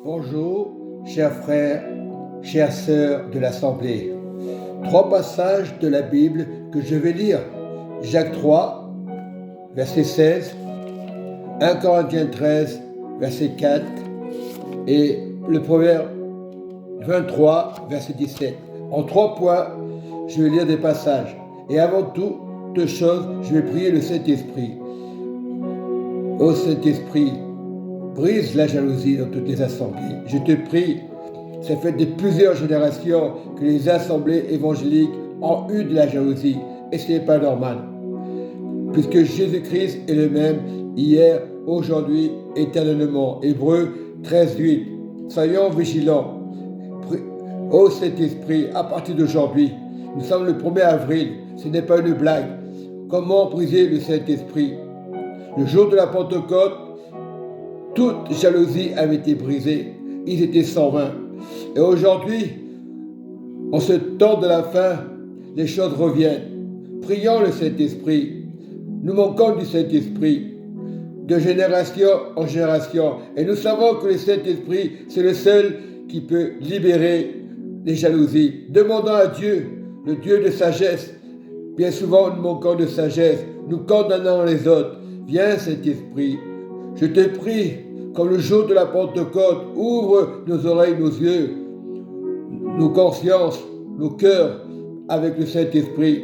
Bonjour, chers frères, chères sœurs de l'Assemblée. 3 passages de la Bible que je vais lire. Jacques 3, verset 16, 1 Corinthiens 13, verset 4 et le Proverbe 23, verset 17. En 3 points, je vais lire des passages. Et avant toute chose, je vais prier le Saint-Esprit. Ô Saint-Esprit, brise la jalousie dans toutes les assemblées. Je te prie, ça fait de plusieurs générations que les assemblées évangéliques ont eu de la jalousie. Et ce n'est pas normal. Puisque Jésus-Christ est le même hier, aujourd'hui, éternellement. Hébreux 13, 8. Soyons vigilants. Ô Saint-Esprit, à partir d'aujourd'hui, nous sommes le 1er avril, ce n'est pas une blague. Comment briser le Saint-Esprit? Le jour de la Pentecôte, toute jalousie avait été brisée. Ils étaient 120. Et aujourd'hui, en ce temps de la fin, les choses reviennent. Prions le Saint-Esprit. Nous manquons du Saint-Esprit de génération en génération. Et nous savons que le Saint-Esprit, c'est le seul qui peut libérer les jalousies. Demandons à Dieu, le Dieu de sagesse. Bien souvent, nous manquons de sagesse. Nous condamnons les autres. Viens, Saint-Esprit. Je te prie, comme le jour de la Pentecôte, ouvre nos oreilles, nos yeux, nos consciences, nos cœurs avec le Saint-Esprit.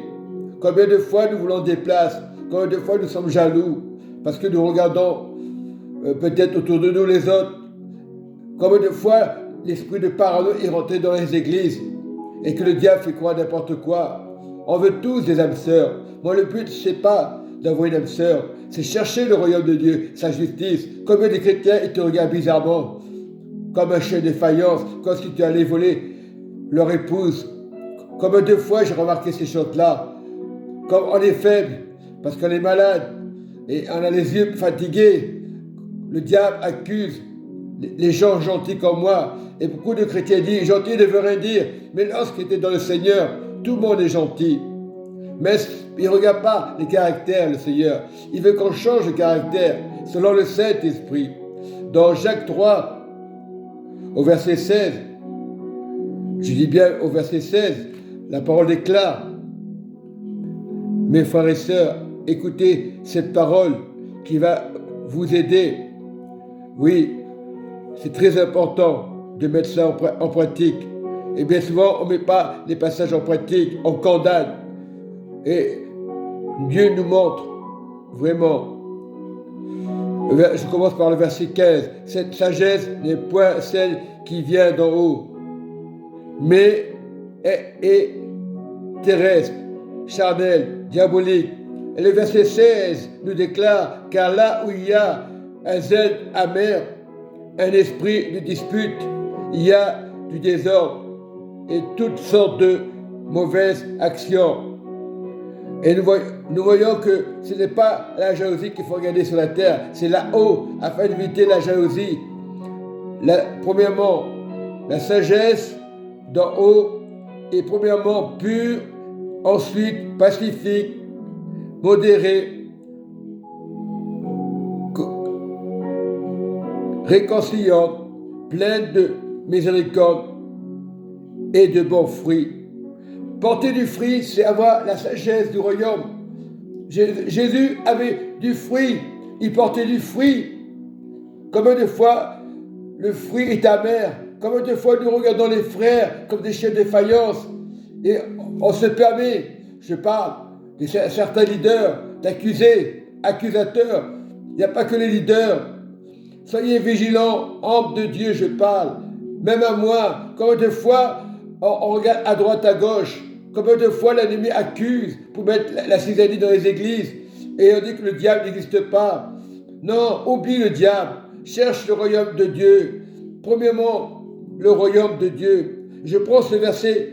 Combien de fois nous voulons des places? Combien de fois nous sommes jaloux parce que nous regardons peut-être autour de nous les autres? Combien de fois l'esprit de parano est rentré dans les églises et que le diable fait croire n'importe quoi? On veut tous des âmes sœurs. Moi, le but, c'est pas d'avoir une âme sœur, c'est chercher le royaume de Dieu, sa justice. Combien de chrétiens ils te regardent bizarrement, comme un chien de faïence, comme si tu allais voler leur épouse. Combien de fois j'ai remarqué ces choses-là? Comme on est faible, parce qu'on est malade, et on a les yeux fatigués, le diable accuse les gens gentils comme moi. Et beaucoup de chrétiens disent, gentil ne veut rien dire, mais lorsqu'il était dans le Seigneur, tout le monde est gentil. Mais il ne regarde pas les caractères, le Seigneur. Il veut qu'on change de caractère selon le Saint-Esprit. Dans Jacques 3, au verset 16, je dis bien au verset 16, la parole déclare, mes frères et sœurs, écoutez cette parole qui va vous aider. Oui, c'est très important de mettre ça en pratique. Et bien souvent, on ne met pas les passages en pratique, on condamne. Et Dieu nous montre vraiment. Je commence par le verset 15. Cette sagesse n'est point celle qui vient d'en haut, mais est terrestre, charnelle, diabolique. Et le verset 16 nous déclare, car là où il y a un zèle amer, un esprit de dispute, il y a du désordre et toutes sortes de mauvaises actions. Et nous voyons que ce n'est pas la jalousie qu'il faut regarder sur la terre, c'est là-haut, afin d'éviter la jalousie. Premièrement, la sagesse d'en haut est premièrement pure, ensuite pacifique, modérée, réconciliante, pleine de miséricorde et de bons fruits. Porter du fruit, c'est avoir la sagesse du royaume. Jésus avait du fruit, il portait du fruit. Combien de fois le fruit est amer? Combien de fois nous regardons les frères comme des chiens de faïence et on se permet, je parle de certains leaders, d'accuser, accusateurs. Il n'y a pas que les leaders. Soyez vigilants, hommes de Dieu, je parle. Même à moi, combien de fois on regarde à droite, à gauche. Combien de fois l'ennemi accuse pour mettre la cisanie dans les églises et on dit que le diable n'existe pas. Non, oublie le diable. Cherche le royaume de Dieu. Premièrement, le royaume de Dieu. Je prends ce verset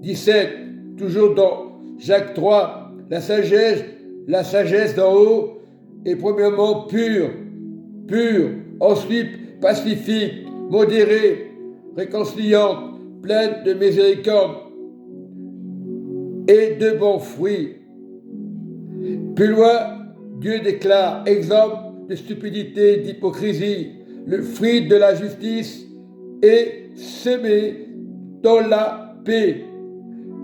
17, toujours dans Jacques 3. La sagesse d'en haut est premièrement pure. Ensuite pacifique, modérée, réconciliante, pleine de miséricorde et de bons fruits. Plus loin, Dieu déclare, exemple de stupidité, d'hypocrisie, le fruit de la justice et semer dans la paix.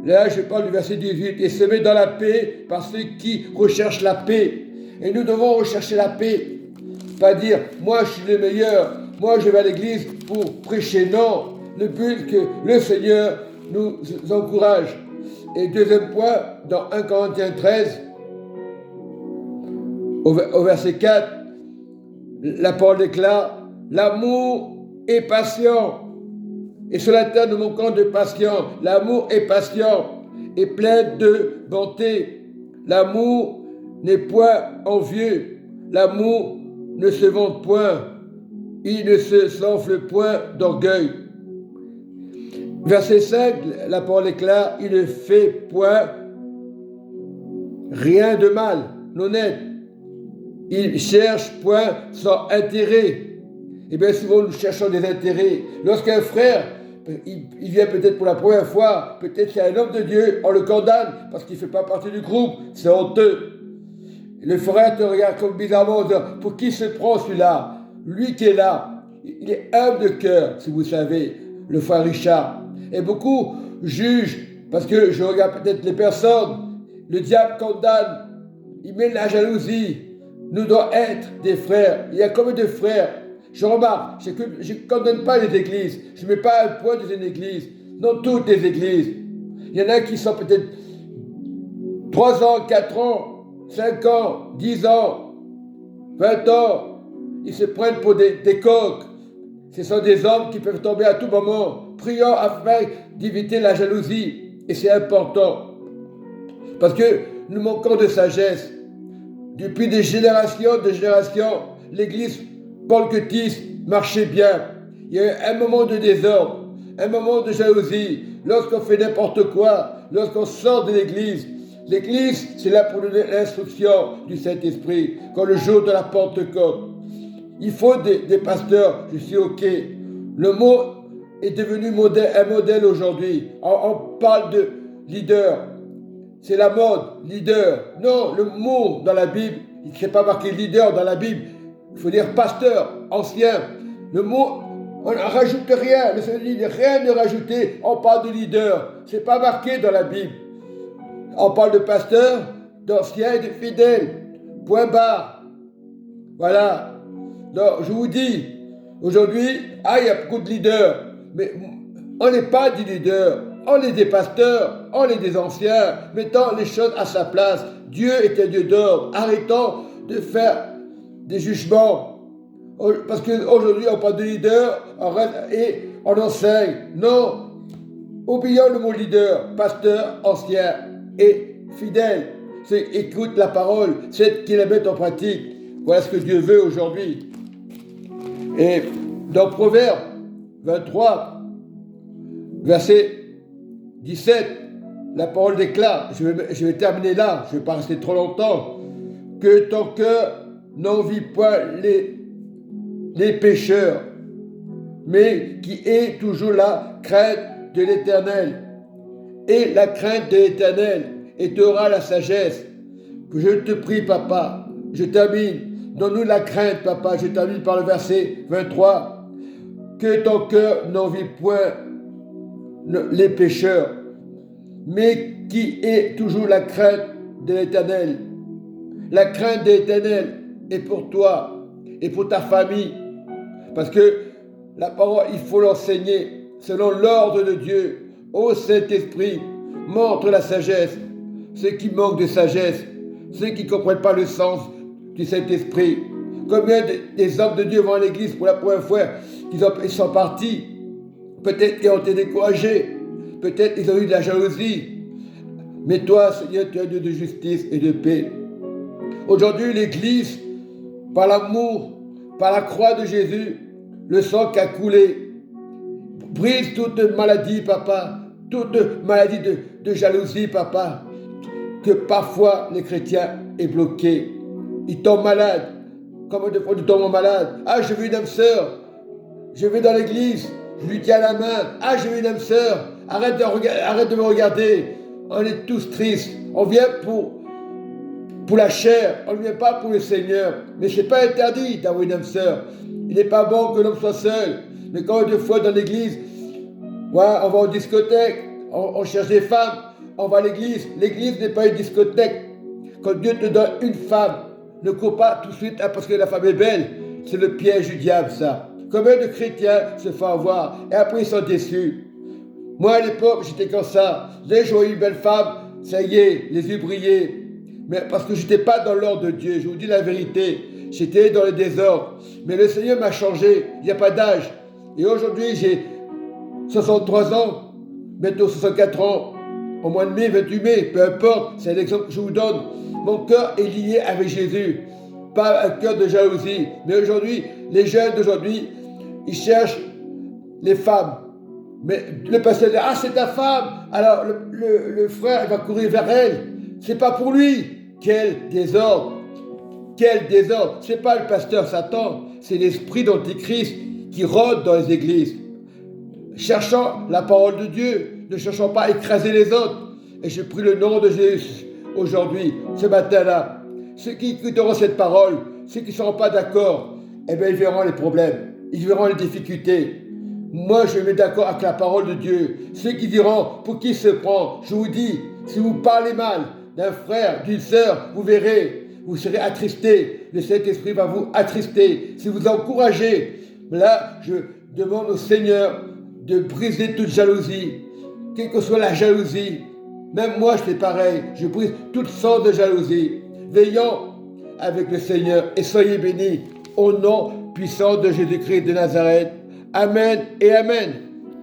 Là, je parle du verset 18, et semer dans la paix par ceux qui recherchent la paix. Et nous devons rechercher la paix. Pas dire, moi je suis le meilleur, moi je vais à l'église pour prêcher. Non, le but que le Seigneur nous encourage. Et deuxième point, dans 1 Corinthiens 13, au verset 4, la parole déclare, l'amour est patient. Et sur la terre, nous manquons de patience. L'amour est patient et plein de bonté. L'amour n'est point envieux. L'amour ne se vante point. Il ne se s'enfle point d'orgueil. Verset 5, la parole est claire, il ne fait point rien de mal, l'honnête. Il cherche point sans intérêt. Et bien souvent nous cherchons des intérêts. Lorsqu'un frère, il vient peut-être pour la première fois, peut-être c'est un homme de Dieu, on le condamne parce qu'il ne fait pas partie du groupe, c'est honteux. Le frère te regarde comme bizarrement en disant, pour qui se prend celui-là? Lui qui est là, il est humble de cœur, si vous savez, le frère Richard. Et beaucoup jugent, parce que je regarde peut-être les personnes, le diable condamne, il met la jalousie. Nous devons être des frères. Il y a combien de frères? Je remarque, je ne condamne pas les églises, je ne mets pas un point dans une église, non toutes les églises. Il y en a qui sont peut-être 3 ans, 4 ans, 5 ans, 10 ans, 20 ans. Ils se prennent pour des coqs. Ce sont des hommes qui peuvent tomber à tout moment. Prions afin d'éviter la jalousie. Et c'est important. Parce que nous manquons de sagesse. Depuis des générations, l'église pentecôtiste marchait bien. Il y a eu un moment de désordre, un moment de jalousie. Lorsqu'on fait n'importe quoi, lorsqu'on sort de l'église, l'église, c'est là pour donner l'instruction du Saint-Esprit, quand le jour de la Pentecôte. Il faut des pasteurs, je suis OK. Le mot est devenu un modèle aujourd'hui. On parle de leader. C'est la mode, leader. Non, le mot dans la Bible, il ne s'est pas marqué leader dans la Bible. Il faut dire pasteur, ancien. Le mot, on ne rajoute rien. Le Seigneur dit rien ne rajouter. On parle de leader. Ce n'est pas marqué dans la Bible. On parle de pasteur, d'ancien et de fidèle. Point barre. Voilà. Donc, je vous dis, aujourd'hui, il y a beaucoup de leaders. Mais on n'est pas des leaders. On est des pasteurs, on est des anciens, mettons les choses à sa place. Dieu est un Dieu d'ordre. Arrêtons de faire des jugements. Parce qu'aujourd'hui, on parle de leader et on enseigne. Non, oublions le mot leader, pasteur, ancien et fidèle. C'est écoute la parole, c'est qu'il la mette en pratique. Voilà ce que Dieu veut aujourd'hui. Et dans Proverbe 23, verset 17, la parole déclare, je vais terminer là, je ne vais pas rester trop longtemps, que ton cœur n'envie point les pécheurs, mais qui ait toujours la crainte de l'Éternel. Et la crainte de l'Éternel, et tu auras la sagesse. Que je te prie, papa, je termine, donne-nous la crainte, papa, je termine par le verset 23, que ton cœur n'envie point les pécheurs, mais qui ait toujours la crainte de l'Éternel. La crainte de l'Éternel est pour toi et pour ta famille. Parce que la parole, il faut l'enseigner selon l'ordre de Dieu. Ô Saint-Esprit, montre la sagesse. Ceux qui manquent de sagesse, ceux qui ne comprennent pas le sens du Saint-Esprit. Combien des hommes de Dieu vont à l'église pour la première fois, ils sont partis. Peut-être qu'ils ont été découragés. Peut-être qu'ils ont eu de la jalousie. Mais toi, Seigneur, tu es un Dieu de justice et de paix. Aujourd'hui, l'Église, par l'amour, par la croix de Jésus, le sang qui a coulé, brise toute maladie, papa, toute maladie de jalousie, papa, que parfois les chrétiens est bloqué. Ils tombent malades. Comme de fois, ils tombent malades. Je veux une âme sœur. Je vais dans l'église. Je lui tiens la main. Je veux une âme sœur. Arrête de me regarder. On est tous tristes. On vient pour la chair. On ne vient pas pour le Seigneur. Mais ce n'est pas interdit d'avoir une âme sœur. Il n'est pas bon que l'homme soit seul. Mais quand deux fois dans l'église, ouais, on va aux discothèques, on cherche des femmes, on va à l'église. L'église n'est pas une discothèque. Quand Dieu te donne une femme, ne cours pas tout de suite parce que la femme est belle. C'est le piège du diable, ça. Combien de chrétiens se font avoir et après ils sont déçus. Moi, à l'époque, j'étais comme ça. Dès que j'aurais une belle femme, ça y est, les yeux brillaient. Mais parce que je n'étais pas dans l'ordre de Dieu, je vous dis la vérité. J'étais dans le désordre. Mais le Seigneur m'a changé. Il n'y a pas d'âge. Et aujourd'hui, j'ai 63 ans, bientôt 64 ans. Au mois de mai, 28 mai, peu importe, c'est l'exemple que je vous donne. Mon cœur est lié avec Jésus. Pas un cœur de jalousie. Mais aujourd'hui, les jeunes d'aujourd'hui, ils cherchent les femmes. Mais le pasteur dit, ah, c'est ta femme. Alors le frère, il va courir vers elle. C'est pas pour lui. Quel désordre. Quel désordre. C'est pas le pasteur Satan. C'est l'esprit d'Antichrist qui rôde dans les églises. Cherchant la parole de Dieu. Ne cherchant pas à écraser les autres. Et je prie le nom de Jésus aujourd'hui, ce matin-là. Ceux qui écouteront cette parole, ceux qui ne seront pas d'accord, eh bien, ils verront les problèmes. Ils verront les difficultés. Moi, je me mets d'accord avec la parole de Dieu. Ceux qui diront, pour qui se prend, je vous dis, si vous parlez mal d'un frère, d'une sœur, vous verrez, vous serez attristés. Le Saint-Esprit va vous attrister. Si vous encouragez, là, je demande au Seigneur de briser toute jalousie, quelle que soit la jalousie. Même moi, je fais pareil. Je brise toutes sortes de jalousie. Veillons avec le Seigneur et soyez bénis au nom puissant de Jésus-Christ de Nazareth. Amen et Amen.